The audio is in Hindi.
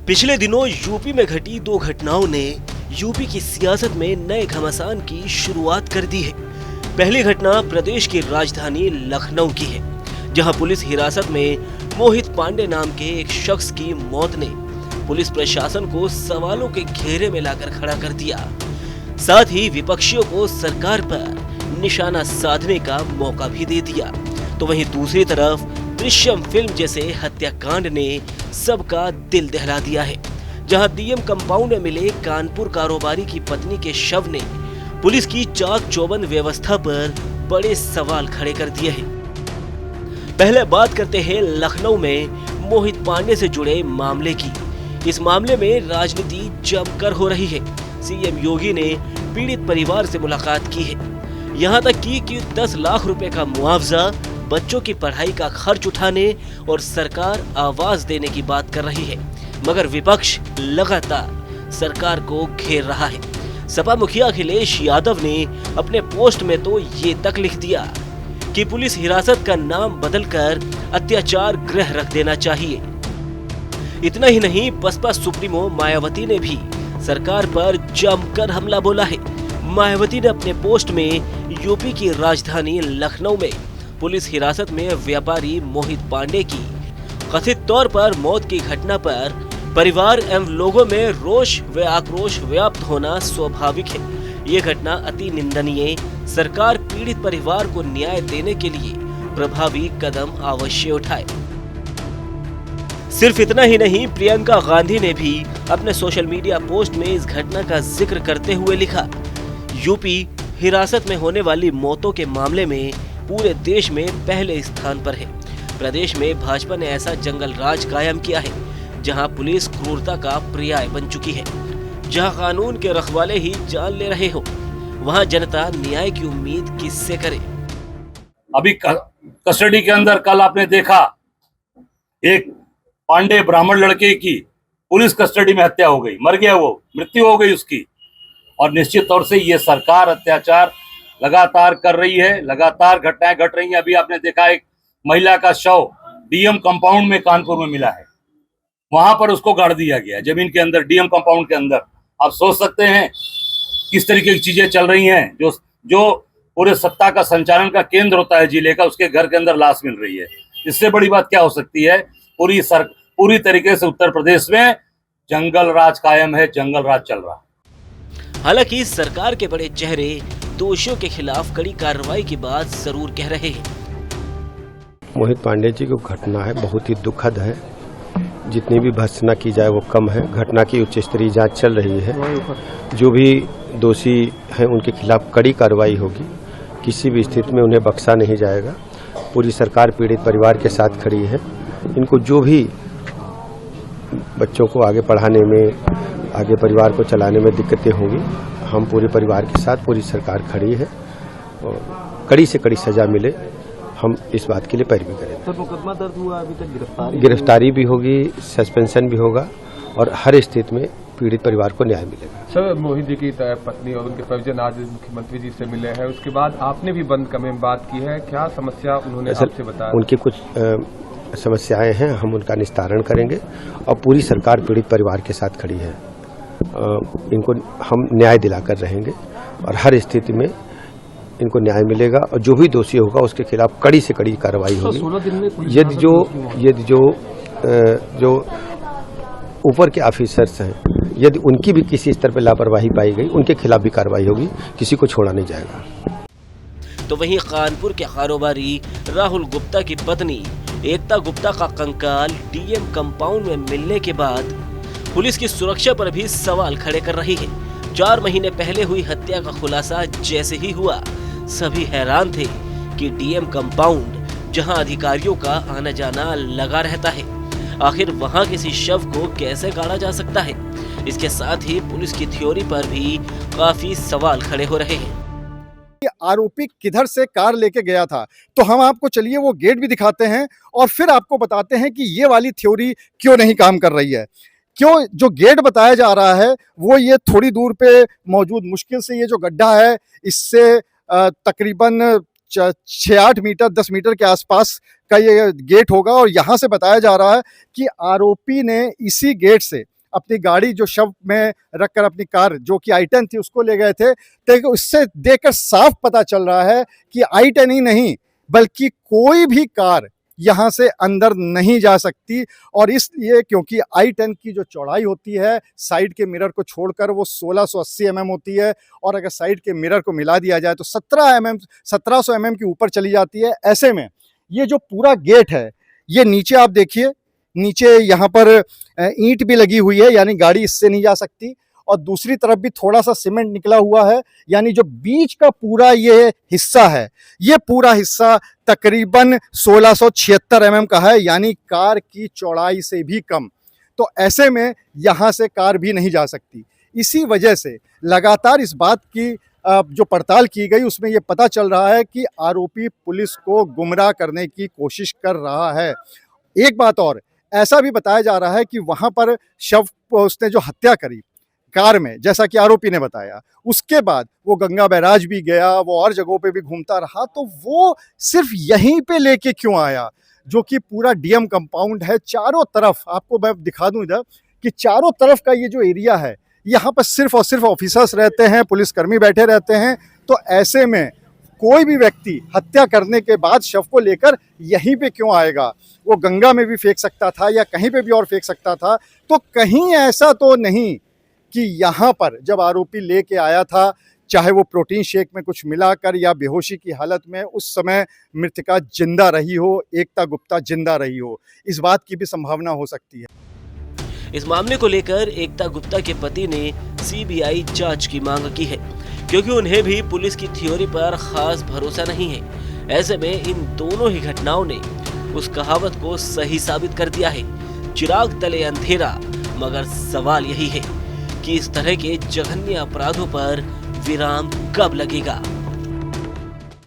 पिछले दिनों यूपी में घटी दो घटनाओं ने यूपी की सियासत में नए घमासान की शुरुआत कर दी है। पहली घटना प्रदेश की राजधानी लखनऊ की है, जहां पुलिस हिरासत में मोहित पांडे नाम के एक शख्स की मौत ने पुलिस प्रशासन को सवालों के घेरे में लाकर खड़ा कर दिया। साथ ही विपक्षियों को सरकार पर निशाना साधने का मौका भी दे दिया। तो वहीं दूसरी तरफ दृश्यम फिल्म जैसे हत्याकांड ने सबका दिल दहला दिया है, जहां डीएम कंपाउंड में मिले कानपुर कारोबारी की पत्नी के शव ने पुलिस की चाक चौबंद व्यवस्था पर बड़े सवाल खड़े कर दिए हैं। पहले बात करते हैं लखनऊ में मोहित पांडे से जुड़े मामले की। इस मामले में राजनीति जमकर हो रही है। सीएम योगी ने पीड़ित परिवार से मुलाकात की है, यहाँ तक कि 10 लाख रुपए का मुआवजा, बच्चों की पढ़ाई का खर्च उठाने और सरकार आवाज देने की बात कर रही है। मगर विपक्ष लगातार सरकार को घेर रहा है। सपा मुखिया अखिलेश यादव ने अपने पोस्ट में तो ये तक लिख दिया कि पुलिस हिरासत का नाम बदलकर अत्याचार गृह रख देना चाहिए। इतना ही नहीं, बसपा सुप्रीमो मायावती ने भी सरकार पर जमकर हमला बोला है। मायावती ने अपने पोस्ट में यूपी की राजधानी लखनऊ में पुलिस हिरासत में व्यापारी मोहित पांडे की कथित तौर पर मौत की घटना पर परिवार एवं लोगों में रोष व आक्रोश व्याप्त होना स्वाभाविक है। ये घटना अति निंदनीय। सरकार पीड़ित परिवार को न्याय देने के लिए प्रभावी कदम अवश्य उठाए। सिर्फ इतना ही नहीं, प्रियंका गांधी ने भी अपने सोशल मीडिया पोस्ट में इस घटना का जिक्र करते हुए लिखा, यूपी हिरासत में होने वाली मौतों के मामले में पूरे देश में पहले स्थान पर है। प्रदेश में भाजपा ने ऐसा जंगल राज कायम किया है, जहां पुलिस क्रूरता का पर्याय बन चुकी है। जहां कानून के रखवाले ही जान ले रहे हो, वहां जनता न्याय की उम्मीद किससे करे। अभी कस्टडी के अंदर कल आपने देखा, एक पांडे ब्राह्मण लड़के की पुलिस कस्टडी में हत्या हो गई, मर गया, वो मृत्यु हो गई उसकी। और निश्चित तौर से ये सरकार अत्याचार लगातार कर रही है, लगातार घटनाएं घट रही हैं। अभी आपने देखा एक महिला का शव डीएम कंपाउंड में कानपुर में मिला है, वहां पर उसको गाड़ दिया गया जमीन के अंदर, डीएम कंपाउंड के अंदर। आप सोच सकते हैं किस तरीके की चीजें चल रही हैं। जो पूरे सत्ता का संचालन का केंद्र होता है जिले का, उसके घर के अंदर लाश मिल रही है। इससे बड़ी बात क्या हो सकती है। पूरी तरीके से उत्तर प्रदेश में जंगल राज कायम है, जंगल राज चल रहा है। हालांकि सरकार के बड़े चेहरे दोषियों के खिलाफ कड़ी कार्रवाई की बात जरूर कह रहे हैं। मोहित पांडे जी की घटना है, बहुत ही दुखद है। जितनी भी भर्त्सना की जाए वो कम है। घटना की उच्च स्तरीय जांच चल रही है। जो भी दोषी हैं उनके खिलाफ कड़ी कार्रवाई होगी। किसी भी स्थिति में उन्हें बख्शा नहीं जाएगा। पूरी सरकार पीड़ित परिवार के साथ खड़ी है। इनको जो भी बच्चों को आगे पढ़ाने में, आगे परिवार को चलाने में दिक्कतें होंगी, हम पूरे परिवार के साथ पूरी सरकार खड़ी है और कड़ी से कड़ी सजा मिले, हम इस बात के लिए पैरवी करेंगे। सर, मुकदमा दर्ज हुआ, अभी तक गिरफ्तारी भी होगी, सस्पेंशन भी होगा और हर स्थिति में पीड़ित परिवार को न्याय मिलेगा। सर, मोहित जी की पत्नी और उनके परिजन आज मुख्यमंत्री जी से मिले हैं, उसके बाद आपने भी बंद कमरे में बात की है, क्या समस्या उन्होंने आपसे बताया? उनकी कुछ समस्याएं हैं, हम उनका निस्तारण करेंगे और पूरी सरकार पीड़ित परिवार के साथ खड़ी है। इनको हम न्याय दिलाकर रहेंगे और हर स्थिति में इनको न्याय मिलेगा और जो भी दोषी होगा उसके खिलाफ कड़ी से कड़ी कार्रवाई होगी। 16 दिन में यदि जो ऊपर के ऑफिसर्स हैं, यदि उनकी भी किसी स्तर पर लापरवाही पाई गई, उनके खिलाफ भी कार्रवाई होगी। किसी को छोड़ा नहीं जाएगा। तो वहीं कानपुर के कारोबारी राहुल गुप्ता की पत्नी एकता गुप्ता का कंकाल डीएम कंपाउंड में मिलने के बाद पुलिस की सुरक्षा पर भी सवाल खड़े कर रही है। 4 महीने पहले हुई हत्या का खुलासा जैसे ही हुआ, सभी हैरान थे कि डीएम कंपाउंड, जहां अधिकारियों का आना जाना लगा रहता है, आखिर वहां किसी शव को कैसे गाड़ा जा सकता है। इसके साथ ही पुलिस की थ्योरी पर भी काफी सवाल खड़े हो रहे हैं। आरोपी किधर से कार लेके गया था, तो हम आपको चलिए वो गेट भी दिखाते हैं और फिर आपको बताते हैं कि ये वाली थ्योरी क्यों नहीं काम कर रही है। क्यों जो गेट बताया जा रहा है वो ये थोड़ी दूर पे मौजूद, मुश्किल से ये जो गड्ढा है इससे तकरीबन 6-8 मीटर 10 मीटर के आसपास का ये गेट होगा और यहाँ से बताया जा रहा है कि आरोपी ने इसी गेट से अपनी गाड़ी जो शव में रखकर अपनी कार जो कि i10 थी उसको ले गए थे, तो इससे देखकर साफ पता चल रहा है कि i10 ही नहीं बल्कि कोई भी कार यहाँ से अंदर नहीं जा सकती। और इसलिए क्योंकि i10 की जो चौड़ाई होती है साइड के मिरर को छोड़कर वो 1680 mm होती है, और अगर साइड के मिरर को मिला दिया जाए तो 1700 mm के ऊपर चली जाती है। ऐसे में ये जो पूरा गेट है, ये नीचे आप देखिए, नीचे यहाँ पर ईंट भी लगी हुई है, यानी गाड़ी इससे नहीं जा सकती, और दूसरी तरफ भी थोड़ा सा सीमेंट निकला हुआ है, यानी जो बीच का पूरा ये हिस्सा है, ये पूरा हिस्सा तकरीबन 1676 mm का है, यानी कार की चौड़ाई से भी कम। तो ऐसे में यहाँ से कार भी नहीं जा सकती। इसी वजह से लगातार इस बात की जो पड़ताल की गई उसमें ये पता चल रहा है कि आरोपी पुलिस को गुमराह करने की कोशिश कर रहा है। एक बात और, ऐसा भी बताया जा रहा है कि वहाँ पर शव को उसने जो हत्या करी कार में, जैसा कि आरोपी ने बताया, उसके बाद वो गंगा बैराज भी गया, वो और जगहों पे भी घूमता रहा, तो वो सिर्फ यहीं पे लेके क्यों आया, जो कि पूरा डीएम कंपाउंड है। चारों तरफ आपको मैं दिखा दूं इधर कि चारों तरफ का ये जो एरिया है, यहाँ पर सिर्फ और सिर्फ ऑफिसर्स रहते हैं, पुलिसकर्मी बैठे रहते हैं। तो ऐसे में कोई भी व्यक्ति हत्या करने के बाद शव को लेकर यहीं पे क्यों आएगा? वो गंगा में भी फेंक सकता था या कहीं पे भी और फेंक सकता था। तो कहीं ऐसा तो नहीं कि यहाँ पर जब आरोपी लेके आया था, चाहे वो प्रोटीन शेक में कुछ मिलाकर या बेहोशी की हालत में, उस समय मृतका जिंदा रही हो, एकता गुप्ता जिंदा रही हो, इस बात की भी संभावना हो सकती है। इस मामले को लेकर एकता गुप्ता के पति ने सीबीआई जांच की मांग की है, क्योंकि उन्हें भी पुलिस की थ्योरी पर खास भरोसा नहीं है। ऐसे में इन दोनों ही घटनाओं ने उस कहावत को सही साबित कर दिया है, चिराग तले अंधेरा। मगर सवाल यही है कि इस तरह के जघन्य अपराधों पर विराम कब लगेगा।